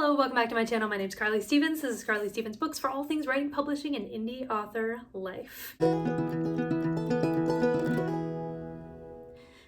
Hello, welcome back to my channel. My name is Carly Stevens. This is Carly Stevens Books for all things writing, publishing, and indie author life.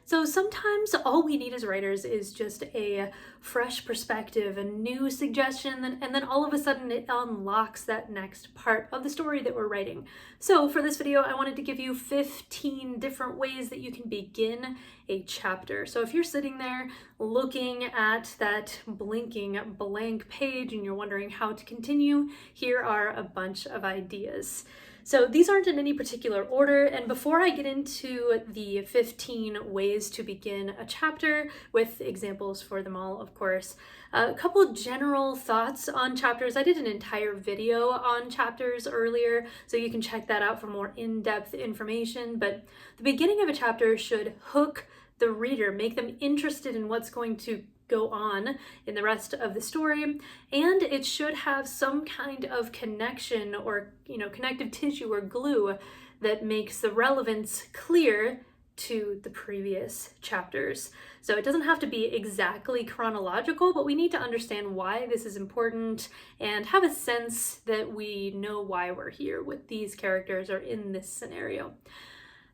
So sometimes all we need as writers is just a fresh perspective, a new suggestion, and then all of a sudden it unlocks that next part of the story that we're writing. So for this video, I wanted to give you 15 different ways that you can begin a chapter. So if you're sitting there looking at that blinking blank page and you're wondering how to continue, here are a bunch of ideas. So these aren't in any particular order, and before I get into the 15 ways to begin a chapter, with examples for them all, of course, a couple general thoughts on chapters. I did an entire video on chapters earlier, so you can check that out for more in-depth information, but the beginning of a chapter should hook the reader, make them interested in what's going to go on in the rest of the story, and it should have some kind of connection or connective tissue or glue that makes the relevance clear to the previous chapters. So it doesn't have to be exactly chronological, but we need to understand why this is important and have a sense that we know why we're here with these characters or in this scenario.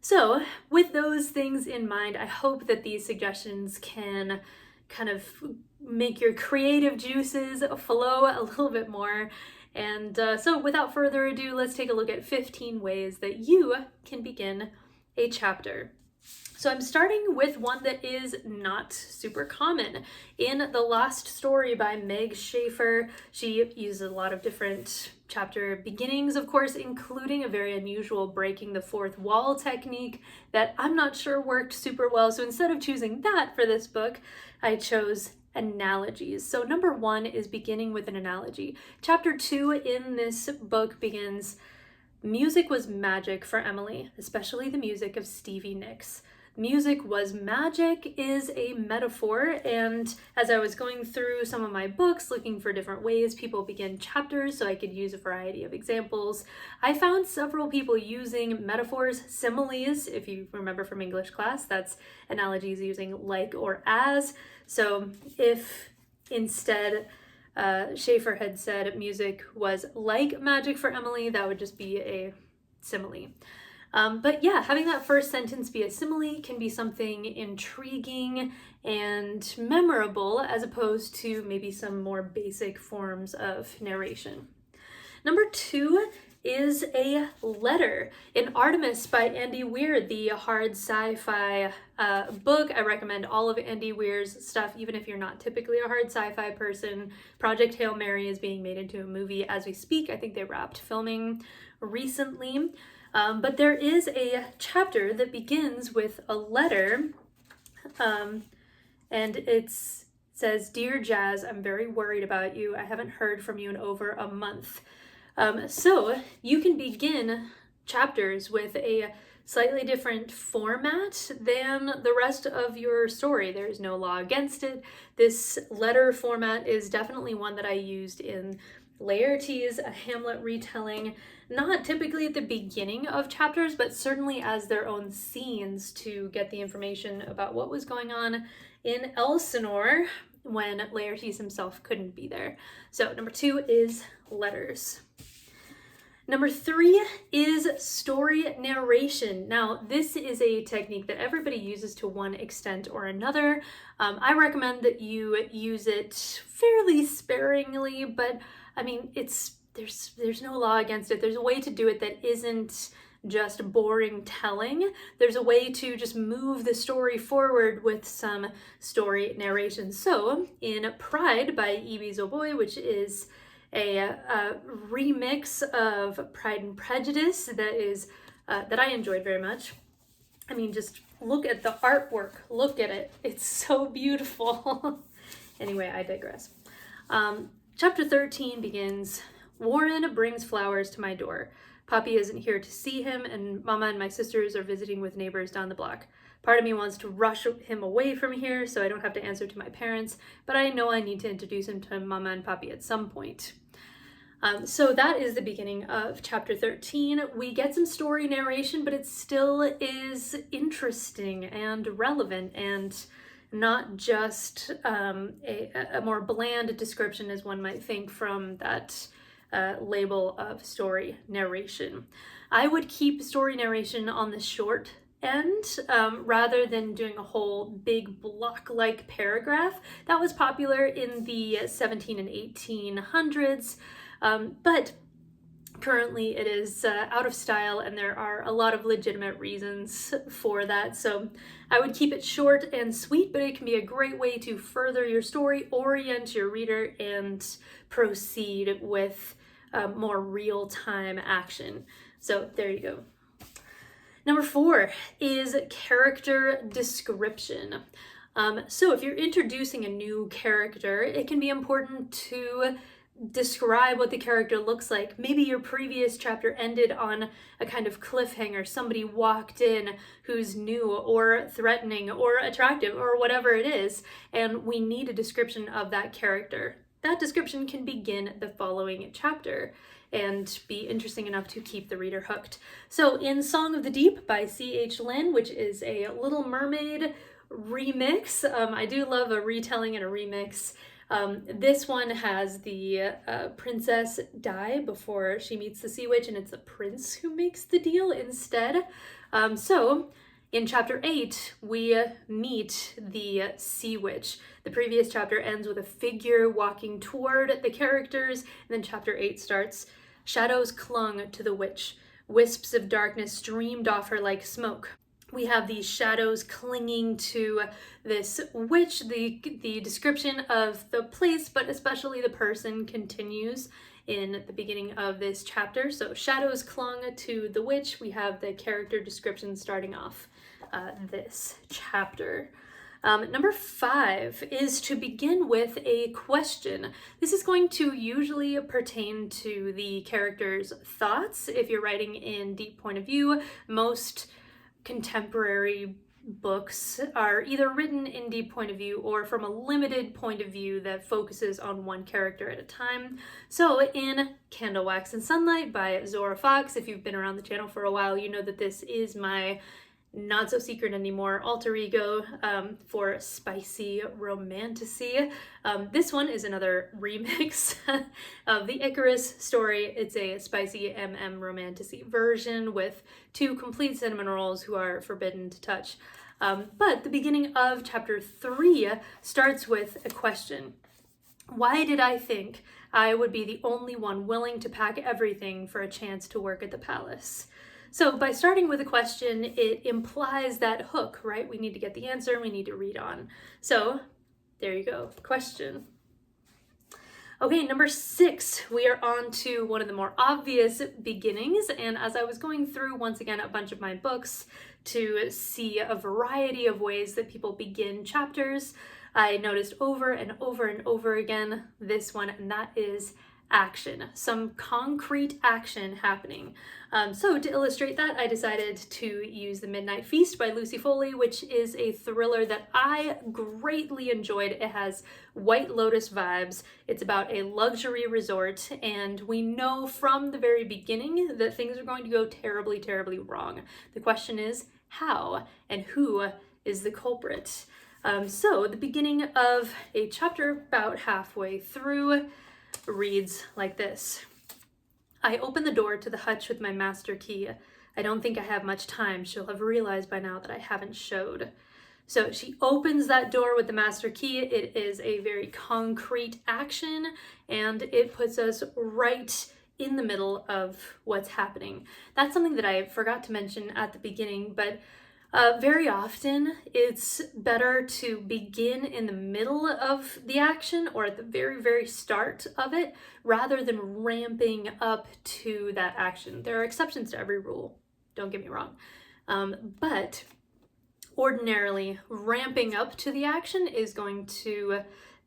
So with those things in mind, I hope that these suggestions can kind of make your creative juices flow a little bit more. And so without further ado, let's take a look at 15 ways that you can begin a chapter. So I'm starting with one that is not super common. In The Lost Story by Meg Schaefer, she uses a lot of different chapter beginnings, of course, including a very unusual breaking the fourth wall technique that I'm not sure worked super well. So instead of choosing that for this book, I chose analogies. So number one is beginning with an analogy. Chapter 2 in this book begins, "Music was magic for Emily, especially the music of Stevie Nicks." Music was magic is a metaphor, and as I was going through some of my books looking for different ways people begin chapters so I could use a variety of examples, I found several people using metaphors, similes, if you remember from English class, that's analogies using like or as. So if instead Schaefer had said music was like magic for Emily, that would just be a simile. But yeah, having that first sentence be a simile can be something intriguing and memorable as opposed to maybe some more basic forms of narration. Number 2 is a letter. In Artemis by Andy Weir, the hard sci-fi book. I recommend all of Andy Weir's stuff, even if you're not typically a hard sci-fi person. Project Hail Mary is being made into a movie as we speak. I think they wrapped filming recently. But there is a chapter that begins with a letter, and it says, "Dear Jazz, I'm very worried about you. I haven't heard from you in over a month." So you can begin chapters with a slightly different format than the rest of your story. There's no law against it. This letter format is definitely one that I used in Laertes, a Hamlet retelling, not typically at the beginning of chapters, but certainly as their own scenes to get the information about what was going on in Elsinore when Laertes himself couldn't be there. So number 2 is letters. Number 3 is story narration. Now, this is a technique that everybody uses to one extent or another. I recommend that you use it fairly sparingly, but I mean, there's no law against it. There's a way to do it that isn't just boring telling. There's a way to just move the story forward with some story narration. So in Pride by E.B. Zoboy, which is a remix of Pride and Prejudice that I enjoyed very much. I mean, just look at the artwork. Look at it. It's so beautiful. Anyway, I digress. Chapter 13 begins, "Warren brings flowers to my door. Poppy isn't here to see him, and Mama and my sisters are visiting with neighbors down the block. Part of me wants to rush him away from here so I don't have to answer to my parents, but I know I need to introduce him to Mama and Poppy at some point." So that is the beginning of chapter 13. We get some story narration, but it still is interesting and relevant and not just a more bland description as one might think from that label of story narration. I would keep story narration on the short end rather than doing a whole big block-like paragraph. That was popular in the 17 and 1800s, but currently it is out of style, and there are a lot of legitimate reasons for that. So I would keep it short and sweet, but it can be a great way to further your story, orient your reader, and proceed with more real-time action. So there you go. Number 4 is character description. So if you're introducing a new character, it can be important to describe what the character looks like. Maybe your previous chapter ended on a kind of cliffhanger. Somebody walked in who's new or threatening or attractive or whatever it is, and we need a description of that character. That description can begin the following chapter and be interesting enough to keep the reader hooked. So in Song of the Deep by C.H. Lynn, which is a Little Mermaid remix, I do love a retelling and a remix. This one has the princess die before she meets the sea witch, and it's the prince who makes the deal instead. So in chapter 8, we meet the sea witch. The previous chapter ends with a figure walking toward the characters, and then chapter 8 starts. Shadows clung to the witch. Wisps of darkness streamed off her like smoke. We have these shadows clinging to this witch. The description of the place, but especially the person, continues in the beginning of this chapter. So shadows clung to the witch. We have the character description starting off this chapter. Number 5 is to begin with a question. This is going to usually pertain to the character's thoughts. If you're writing in deep point of view, most contemporary books are either written in deep point of view or from a limited point of view that focuses on one character at a time. So in Candle, Wax, and Sunlight by Zora Fox, if you've been around the channel for a while, you know that this is my not so secret anymore alter ego for spicy romantasy. This one is another remix of the Icarus story. It's a spicy romantasy version with 2 complete cinnamon rolls who are forbidden to touch. But the beginning of chapter 3 starts with a question. Why did I think I would be the only one willing to pack everything for a chance to work at the palace? So by starting with a question, it implies that hook, right? We need to get the answer, we need to read on. So there you go, question. Okay, number 6, we are on to one of the more obvious beginnings. And as I was going through, once again, a bunch of my books to see a variety of ways that people begin chapters, I noticed over and over and over again this one, and that is action, some concrete action happening. So to illustrate that, I decided to use The Midnight Feast by Lucy Foley, which is a thriller that I greatly enjoyed. It has White Lotus vibes. It's about a luxury resort, and we know from the very beginning that things are going to go terribly, terribly wrong. The question is how, and who is the culprit? So the beginning of a chapter, about halfway through, reads like this. I open the door to the hutch with my master key. I don't think I have much time. She'll have realized by now that I haven't showed. So she opens that door with the master key. It is a very concrete action, and it puts us right in the middle of what's happening. That's something that I forgot to mention at the beginning, but very often it's better to begin in the middle of the action or at the very, very start of it rather than ramping up to that action. There are exceptions to every rule, don't get me wrong. But ordinarily, ramping up to the action is going to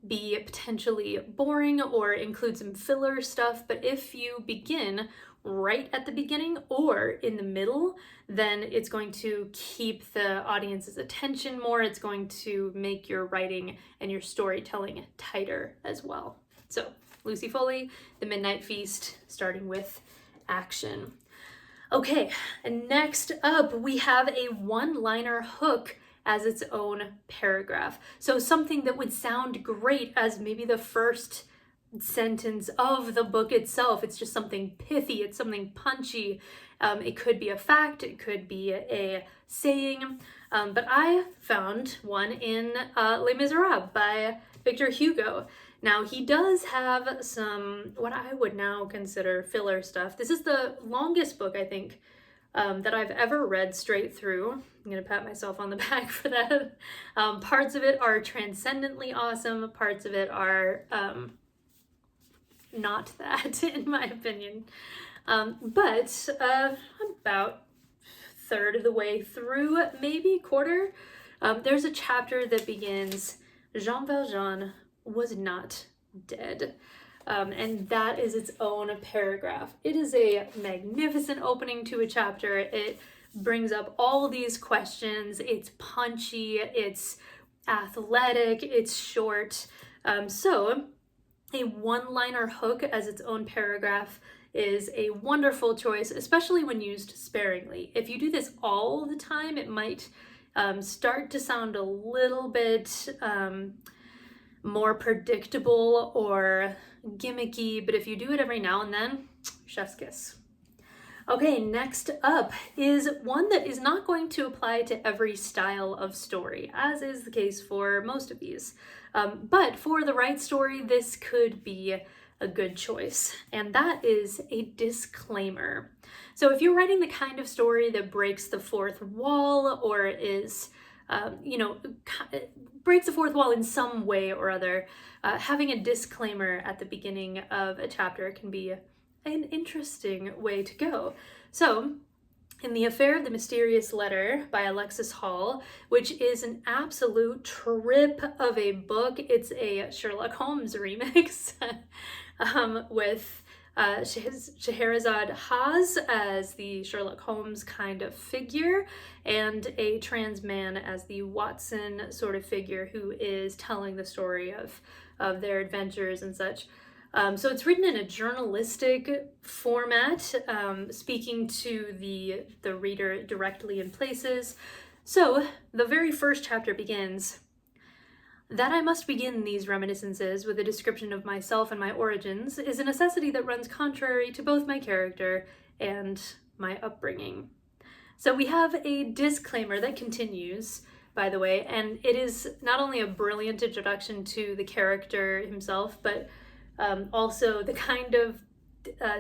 be potentially boring or include some filler stuff. But if you begin right at the beginning or in the middle, then it's going to keep the audience's attention more. It's going to make your writing and your storytelling tighter as well. So Lucy Foley, The Midnight Feast, starting with action. Okay, and next up we have a one-liner hook as its own paragraph. So something that would sound great as maybe the first sentence of the book itself. It's just something pithy, it's something punchy. It could be a fact, it could be a saying, but I found one in Les Miserables by Victor Hugo. Now, he does have some, what I would now consider filler stuff. This is the longest book, I think, that I've ever read straight through. I'm gonna pat myself on the back for that. Parts of it are transcendently awesome, parts of it are not that, in my opinion. But about third of the way through, maybe quarter, there's a chapter that begins, Jean Valjean was not dead. And that is its own paragraph. It is a magnificent opening to a chapter. It brings up all these questions. It's punchy, it's athletic, it's short. So a one-liner hook as its own paragraph is a wonderful choice, especially when used sparingly. If you do this all the time, it might start to sound a little bit more predictable or gimmicky, but if you do it every now and then, chef's kiss. Okay, next up is one that is not going to apply to every style of story, as is the case for most of these. But for the right story, this could be a good choice, and that is a disclaimer. So if you're writing the kind of story that breaks the fourth wall or is breaks the fourth wall in some way or other, having a disclaimer at the beginning of a chapter can be an interesting way to go. So, in The Affair of the Mysterious Letter by Alexis Hall, which is an absolute trip of a book, it's a Sherlock Holmes remix with Scheherazade Haas as the Sherlock Holmes kind of figure, and a trans man as the Watson sort of figure who is telling the story of their adventures and such. So it's written in a journalistic format, speaking to the reader directly in places. So the very first chapter begins, "That I must begin these reminiscences with a description of myself and my origins is a necessity that runs contrary to both my character and my upbringing." So we have a disclaimer that continues, by the way, and it is not only a brilliant introduction to the character himself, but also the kind of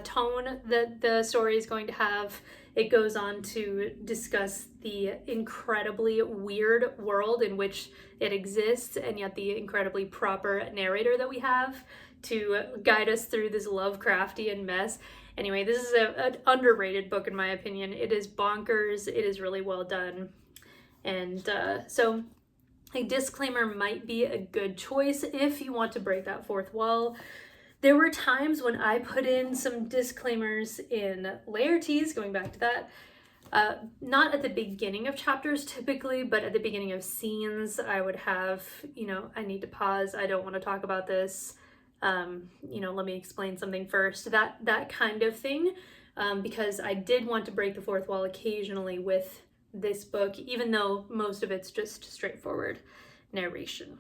tone that the story is going to have. It goes on to discuss the incredibly weird world in which it exists, and yet the incredibly proper narrator that we have to guide us through this Lovecraftian mess. Anyway, this is an underrated book in my opinion. It is bonkers, it is really well done. And so a disclaimer might be a good choice if you want to break that fourth wall. There were times when I put in some disclaimers in Laertes, going back to that, not at the beginning of chapters typically, but at the beginning of scenes. I would have, I need to pause, I don't want to talk about this, let me explain something first, that kind of thing, because I did want to break the fourth wall occasionally with this book, even though most of it's just straightforward narration.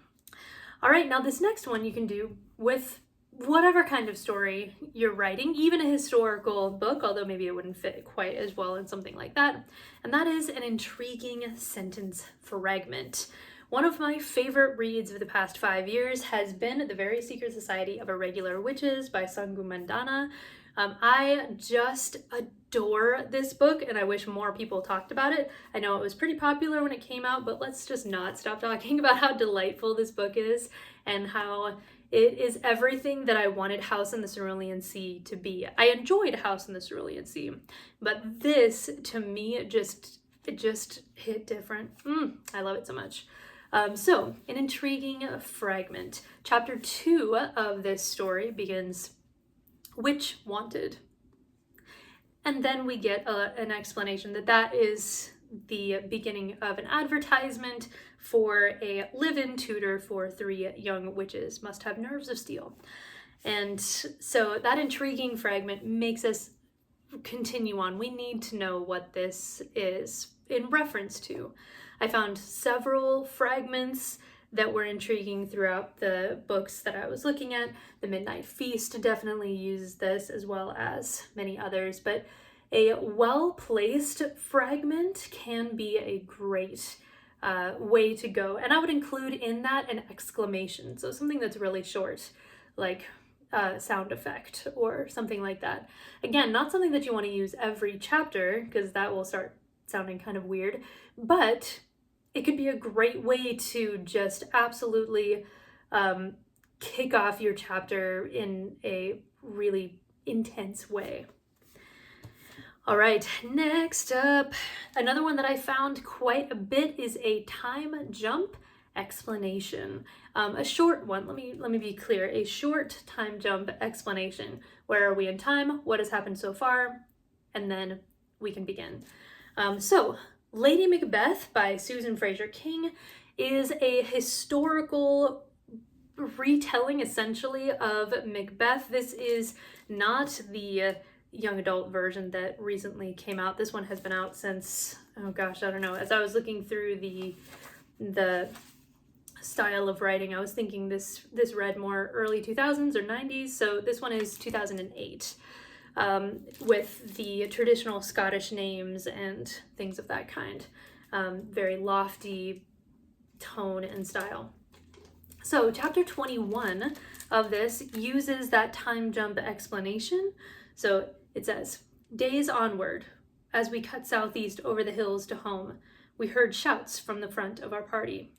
All right, now this next one you can do with whatever kind of story you're writing, even a historical book, although maybe it wouldn't fit quite as well in something like that, and that is an intriguing sentence fragment. One of my favorite reads of the past 5 years has been The Very Secret Society of Irregular Witches by Sangu Mandana. I just adore this book, and I wish more people talked about it. I know it was pretty popular when it came out, but let's just not stop talking about how delightful this book is and how it is everything that I wanted House in the Cerulean Sea to be. I enjoyed House in the Cerulean Sea, but this, to me, it just hit different. I love it so much. So, an intriguing fragment. Chapter 2 of this story begins, "Witch wanted." And then we get an explanation that is the beginning of an advertisement for a live-in tutor for 3 young witches, must have nerves of steel. And so that intriguing fragment makes us continue on. We need to know what this is in reference to. I found several fragments that were intriguing throughout the books that I was looking at. The Midnight Feast definitely uses this, as well as many others, but a well-placed fragment can be a great way to go. And I would include in that an exclamation, so something that's really short, like sound effect or something like that. Again, not something that you want to use every chapter, because that will start sounding kind of weird, but it could be a great way to just absolutely kick off your chapter in a really intense way. All right, next up, another one that I found quite a bit is a time jump explanation. A short one, let me be clear, a short time jump explanation. Where are we in time? What has happened so far? And then we can begin. So, Lady Macbeth by Susan Fraser King is a historical retelling, essentially, of Macbeth. This is not the young adult version that recently came out. This one has been out since, oh gosh, I don't know. As I was looking through the style of writing, I was thinking this read more early 2000s or 90s, so this one is 2008. With the traditional Scottish names and things of that kind. Very lofty tone and style. So chapter 21 of this uses that time jump explanation. So it says, "Days onward, as we cut southeast over the hills to home, we heard shouts from the front of our party."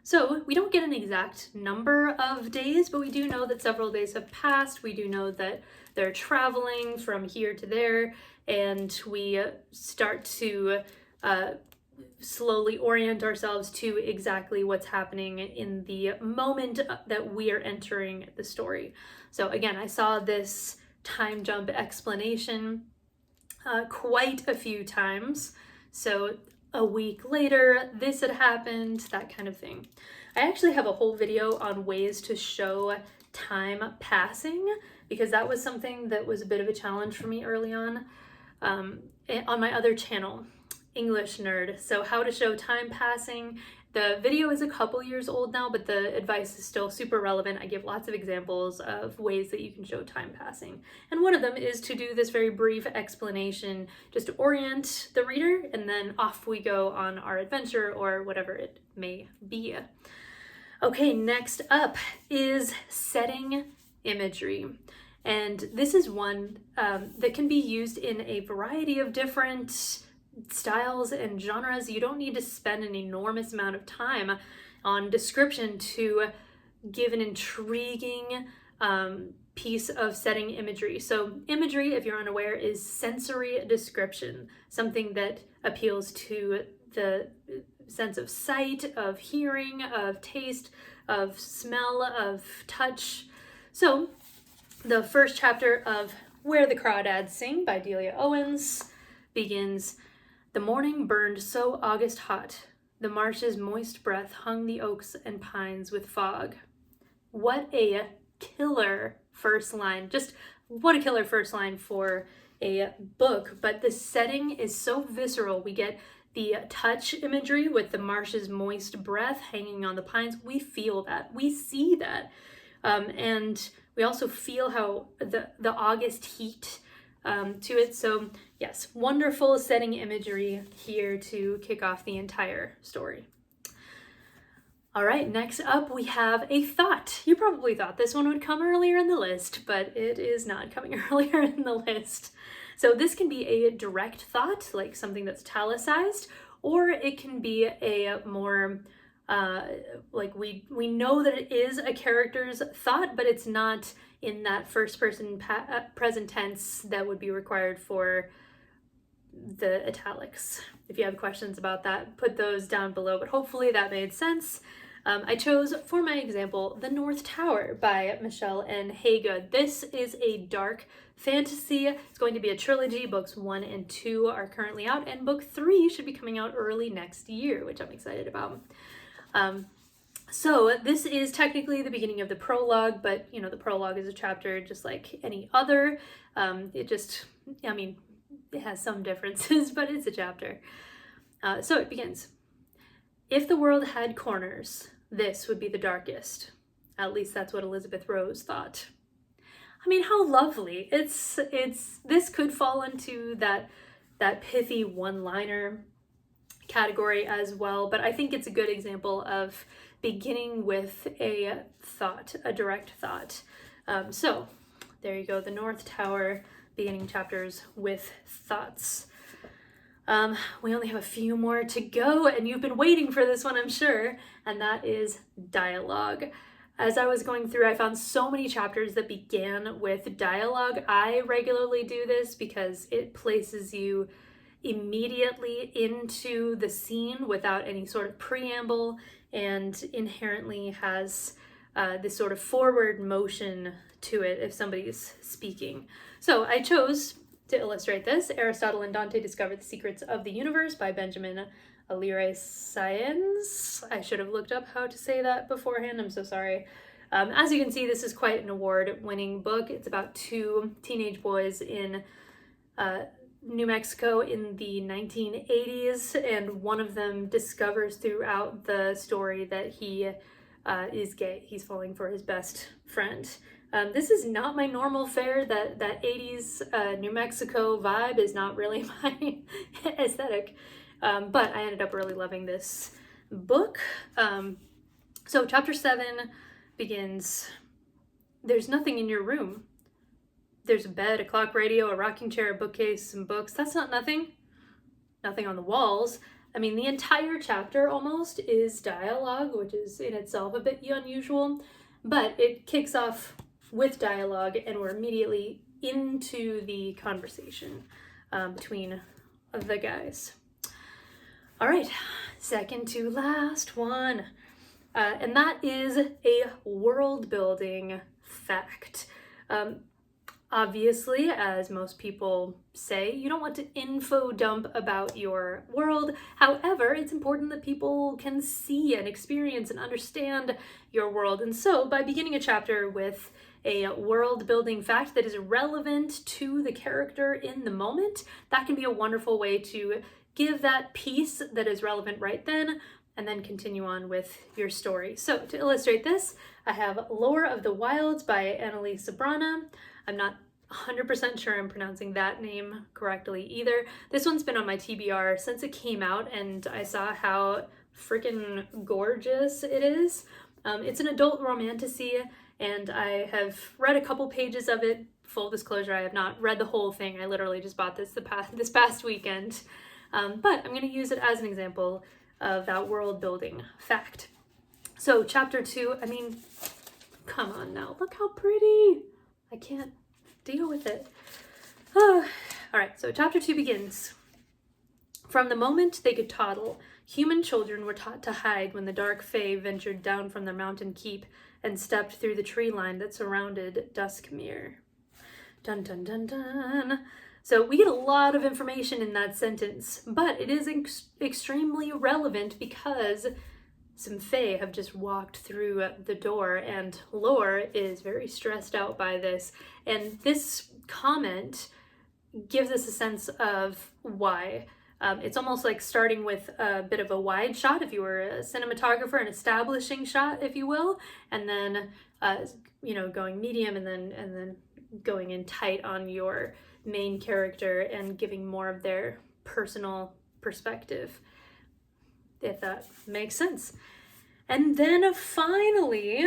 So we don't get an exact number of days, but we do know that several days have passed. We do know that they're traveling from here to there, and we start to slowly orient ourselves to exactly what's happening in the moment that we are entering the story. So again, I saw this time jump explanation quite a few times. So a week later, this had happened, that kind of thing. I actually have a whole video on ways to show time passing, because that was something that was a bit of a challenge for me early on my other channel, English Nerd. So how to show time passing. The video is a couple years old now, but the advice is still super relevant. I give lots of examples of ways that you can show time passing. And one of them is to do this very brief explanation just to orient the reader, and then off we go on our adventure or whatever it may be. Okay, next up is setting imagery. And this is one that can be used in a variety of different styles and genres. You don't need to spend an enormous amount of time on description to give an intriguing piece of setting imagery. So imagery, if you're unaware, is sensory description, something that appeals to the sense of sight, of hearing, of taste, of smell, of touch. So the first chapter of Where the Crawdads Sing by Delia Owens begins, "The morning burned so August hot, the marsh's moist breath hung the oaks and pines with fog." What a killer first line. Just what a killer first line for a book, but the setting is so visceral. We get the touch imagery with the marsh's moist breath hanging on the pines. We feel that, we see that. And we also feel how the August heat to it. So yes, wonderful setting imagery here to kick off the entire story. All right, next up we have a thought. You probably thought this one would come earlier in the list, but it is not coming earlier in the list. So this can be a direct thought, like something that's italicized, or it can be a more like we know that it is a character's thought, but it's not in that first person present tense that would be required for the italics. If you have questions about that, put those down below, but hopefully that made sense. I chose for my example The North Tower by Michelle N. Haygood. This is a dark fantasy. It's going to be a trilogy. Books 1 and 2 are currently out, and book 3 should be coming out early next year, which I'm excited about. So this is technically the beginning of the prologue, but you know, the prologue is a chapter just like any other. It has some differences, but it's a chapter. So it begins. If the world had corners, this would be the darkest. At least that's what Elizabeth Rose thought. I mean, how lovely. This could fall into that pithy one-liner category as well, but I think it's a good example of beginning with a thought, a direct thought. So there you go, the North Tower, beginning chapters with thoughts. We only have a few more to go, and you've been waiting for this one, I'm sure, and that is dialogue. As I was going through, I found so many chapters that began with dialogue. I regularly do this because it places you immediately into the scene without any sort of preamble, and inherently has this sort of forward motion to it if somebody's speaking. So I chose to illustrate this, Aristotle and Dante Discovered the Secrets of the Universe by Benjamin Alire Science. I should have looked up how to say that beforehand, I'm so sorry. As you can see, this is quite an award-winning book. It's about two teenage boys in New Mexico in the 1980s, and one of them discovers throughout the story that he is gay. He's falling for his best friend. This is not my normal fare. That 80s New Mexico vibe is not really my aesthetic, but I ended up really loving this book. So chapter 7 begins, "There's nothing in your room. There's a bed, a clock, radio, a rocking chair, a bookcase, some books. That's not nothing. Nothing on the walls." I mean, the entire chapter almost is dialogue, which is in itself a bit unusual, but it kicks off with dialogue, and we're immediately into the conversation between the guys. All right, second to last one, and that is a world building fact. Obviously, as most people say, you don't want to info dump about your world. However, it's important that people can see and experience and understand your world. And so by beginning a chapter with a world building fact that is relevant to the character in the moment, that can be a wonderful way to give that piece that is relevant right then, and then continue on with your story. So to illustrate this, I have Lore of the Wilds by Annalise Sabrana. I'm not 100% sure I'm pronouncing that name correctly either. This one's been on my TBR since it came out, and I saw how freaking gorgeous it is. It's an adult romantasy, and I have read a couple pages of it. Full disclosure, I have not read the whole thing. I literally just bought this this past weekend. But I'm going to use it as an example of that world building fact. So chapter 2, I mean, come on now, look how pretty. I can't deal with it. All right, so chapter 2 begins. "From the moment they could toddle, human children were taught to hide when the dark fae ventured down from their mountain keep and stepped through the tree line that surrounded Duskmere." Dun dun dun dun. So we get a lot of information in that sentence, but it is extremely relevant because some fae have just walked through the door, and Lore is very stressed out by this. And this comment gives us a sense of why. It's almost like starting with a bit of a wide shot, if you were a cinematographer, an establishing shot, if you will, and then going medium, and then going in tight on your main character and giving more of their personal perspective, if that makes sense. And then finally,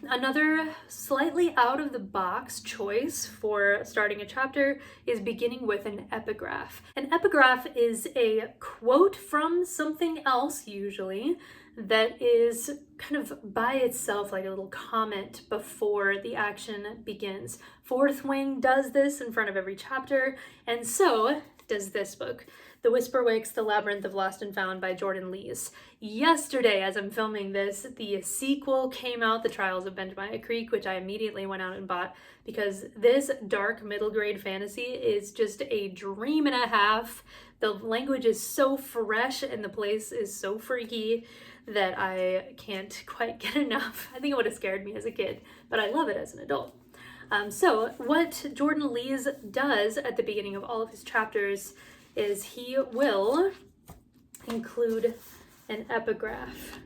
another slightly out of the box choice for starting a chapter is beginning with an epigraph. An epigraph is a quote from something else, usually, that is kind of by itself, like a little comment before the action begins. Fourth Wing does this in front of every chapter, and so does this book, The Whisperwicks, The Labyrinth of Lost and Found by Jordan Lees. Yesterday, as I'm filming this, the sequel came out, The Trials of Benjamina Creek, which I immediately went out and bought because this dark middle grade fantasy is just a dream and a half. The language is so fresh and the place is so freaky that I can't quite get enough. I think it would have scared me as a kid, but I love it as an adult. So what Jordan Lees does at the beginning of all of his chapters is he will include an epigraph.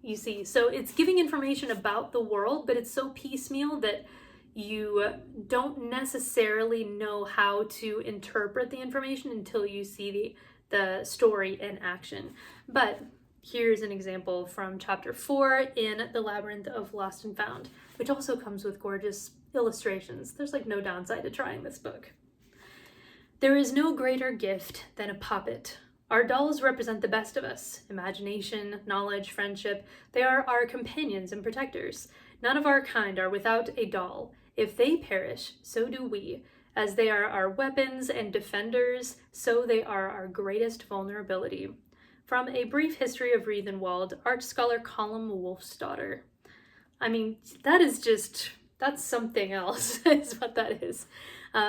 You see, so it's giving information about the world, but it's so piecemeal that you don't necessarily know how to interpret the information until you see the story in action. But here's an example from chapter 4 in The Labyrinth of Lost and Found, which also comes with gorgeous illustrations. There's like no downside to trying this book. There is no greater gift than a puppet. Our dolls represent the best of us. Imagination, knowledge, friendship. They are our companions and protectors. None of our kind are without a doll. If they perish, so do we. As they are our weapons and defenders, so they are our greatest vulnerability. From A Brief History of Riethenwald, art scholar Colm Wolfsdottir. I mean, that's something else, is what that is.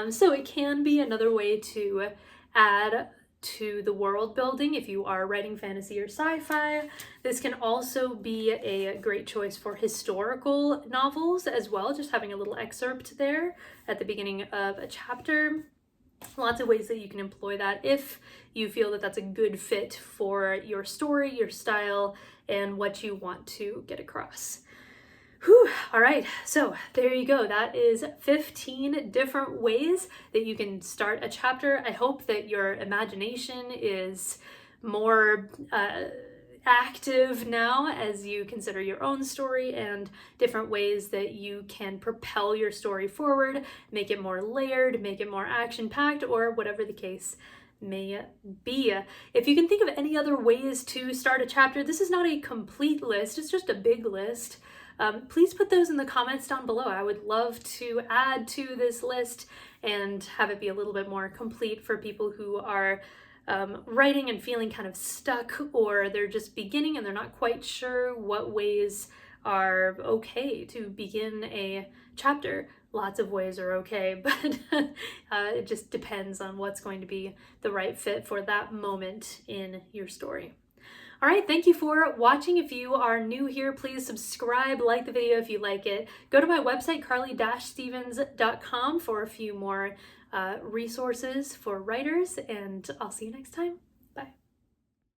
So it can be another way to add to the world building if you are writing fantasy or sci-fi. This can also be a great choice for historical novels as well, just having a little excerpt there at the beginning of a chapter. Lots of ways that you can employ that if you feel that that's a good fit for your story, your style, and what you want to get across. Whew. All right, so there you go. That is 15 different ways that you can start a chapter. I hope that your imagination is more active now as you consider your own story and different ways that you can propel your story forward, make it more layered, make it more action-packed, or whatever the case may be. If you can think of any other ways to start a chapter, this is not a complete list, it's just a big list. Please put those in the comments down below. I would love to add to this list and have it be a little bit more complete for people who are writing and feeling kind of stuck, or they're just beginning and they're not quite sure what ways are okay to begin a chapter. Lots of ways are okay, but it just depends on what's going to be the right fit for that moment in your story. All right, thank you for watching. If you are new here, please subscribe, like the video if you like it. Go to my website, carly-stevens.com, for a few more resources for writers, and I'll see you next time.